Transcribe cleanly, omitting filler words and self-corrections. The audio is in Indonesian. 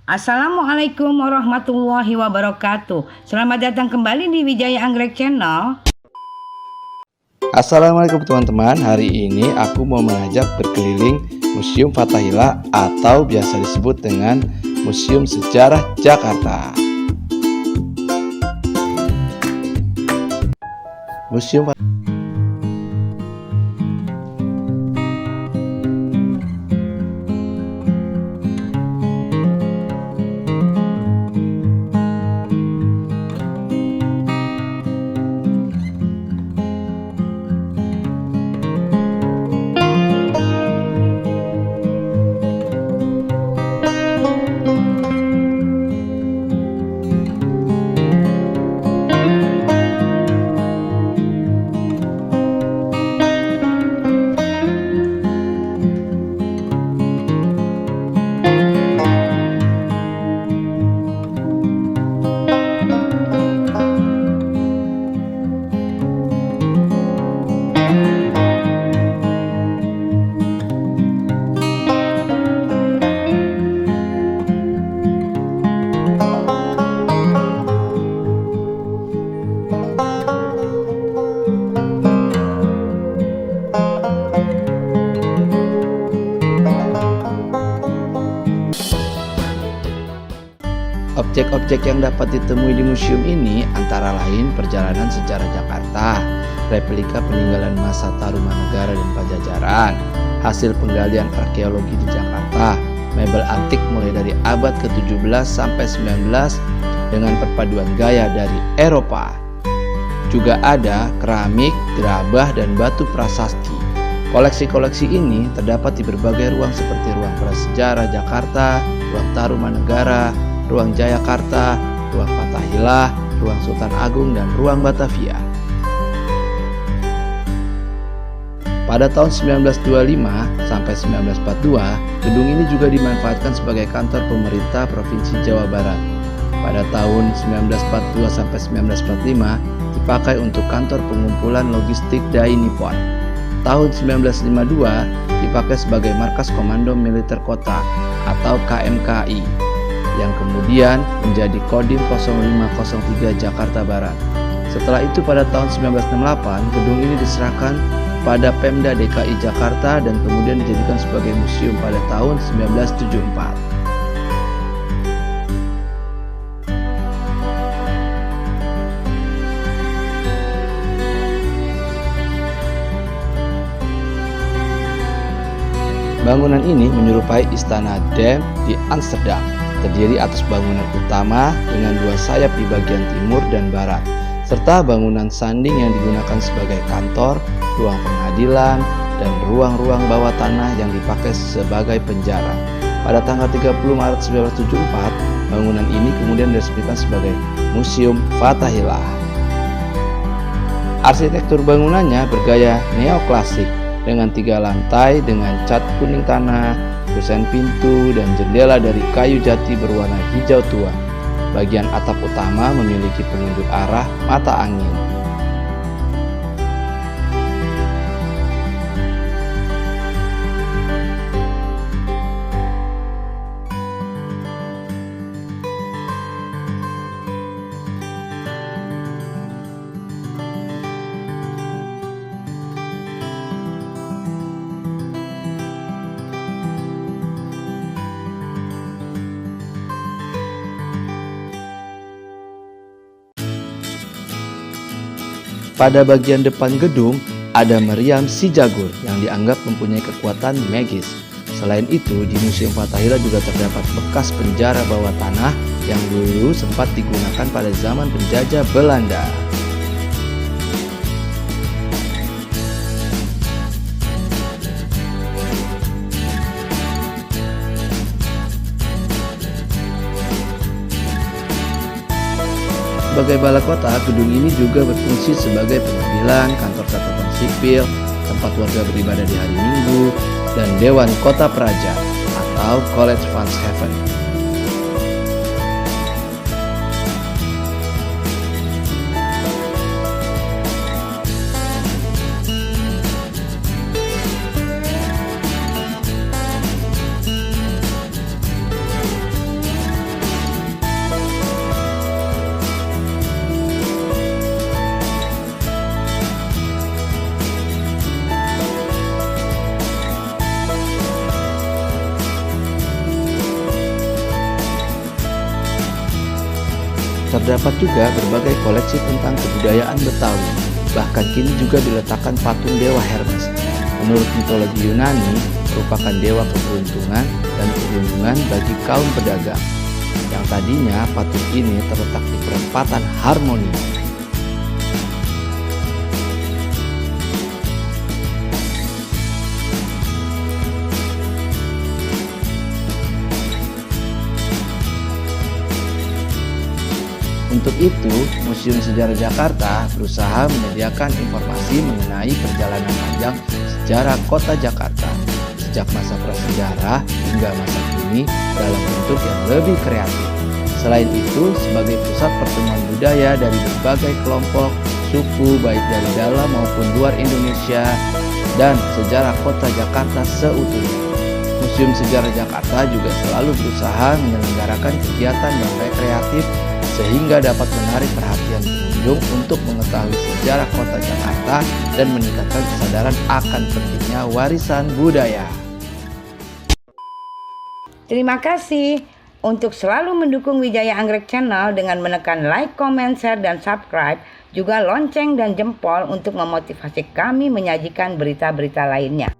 Assalamualaikum warahmatullahi wabarakatuh. Selamat datang kembali di Wijaya Anggrek Channel. Assalamualaikum teman-teman. Hari ini aku mau mengajak berkeliling Museum Fathahillah atau biasa disebut dengan Museum Sejarah Jakarta. Museum Objek-objek yang dapat ditemui di museum ini antara lain perjalanan sejarah Jakarta, replika peninggalan masa Tarumanegara dan Pajajaran, hasil penggalian arkeologi di Jakarta, mebel antik mulai dari abad ke-17 sampai 19 dengan perpaduan gaya dari Eropa. Juga ada keramik, gerabah, dan batu prasasti. Koleksi-koleksi ini terdapat di berbagai ruang seperti ruang prasejarah Jakarta, ruang Tarumanegara, ruang Jayakarta, ruang Fathahillah, ruang Sultan Agung, dan ruang Batavia. Pada tahun 1925 sampai 1942, gedung ini juga dimanfaatkan sebagai kantor pemerintah Provinsi Jawa Barat. Pada tahun 1942 sampai 1945 dipakai untuk kantor pengumpulan logistik Dai Nippon. Tahun 1952 dipakai sebagai markas Komando Militer Kota atau KMKI, yang kemudian menjadi Kodim 0503 Jakarta Barat. Setelah itu pada tahun 1968, gedung ini diserahkan pada Pemda DKI Jakarta dan kemudian dijadikan sebagai museum pada tahun 1974. Bangunan ini menyerupai Istana Dam di Amsterdam. Terdiri atas bangunan utama dengan dua sayap di bagian timur dan barat, serta bangunan sanding yang digunakan sebagai kantor, ruang pengadilan, dan ruang-ruang bawah tanah yang dipakai sebagai penjara. Pada tanggal 30 Maret 1974, bangunan ini kemudian diresmikan sebagai Museum Fathahillah. Arsitektur bangunannya bergaya neoklasik dengan 3 lantai dengan cat kuning tanah, desain pintu dan jendela dari kayu jati berwarna hijau tua. Bagian atap utama memiliki penunjuk arah mata angin. Pada bagian depan gedung ada meriam si Jagur yang dianggap mempunyai kekuatan magis. Selain itu, di Museum Fathahillah juga terdapat bekas penjara bawah tanah yang dulu sempat digunakan pada zaman penjajah Belanda. Sebagai balai kota, gedung ini juga berfungsi sebagai pengadilan, kantor catatan sipil, tempat warga beribadah di hari Minggu, dan Dewan Kota Praja atau College Funds Heaven. Terdapat juga berbagai koleksi tentang kebudayaan Betawi. Bahkan kini juga diletakkan patung Dewa Hermes. Menurut mitologi Yunani, merupakan dewa keberuntungan dan perlindungan bagi kaum pedagang. Yang tadinya patung ini terletak di perempatan Harmoni. Untuk itu, Museum Sejarah Jakarta berusaha menyediakan informasi mengenai perjalanan panjang sejarah kota Jakarta sejak masa prasejarah hingga masa kini dalam bentuk yang lebih kreatif. Selain itu, sebagai pusat pertemuan budaya dari berbagai kelompok, suku baik dari dalam maupun luar Indonesia dan sejarah kota Jakarta seutuhnya. Museum Sejarah Jakarta juga selalu berusaha menyelenggarakan kegiatan yang rekreatif sehingga dapat menarik perhatian pengunjung untuk mengetahui sejarah kota Jakarta dan meningkatkan kesadaran akan pentingnya warisan budaya. Terima kasih untuk selalu mendukung Wijaya Anggrek Channel dengan menekan like, comment, share, dan subscribe, juga lonceng dan jempol untuk memotivasi kami menyajikan berita-berita lainnya.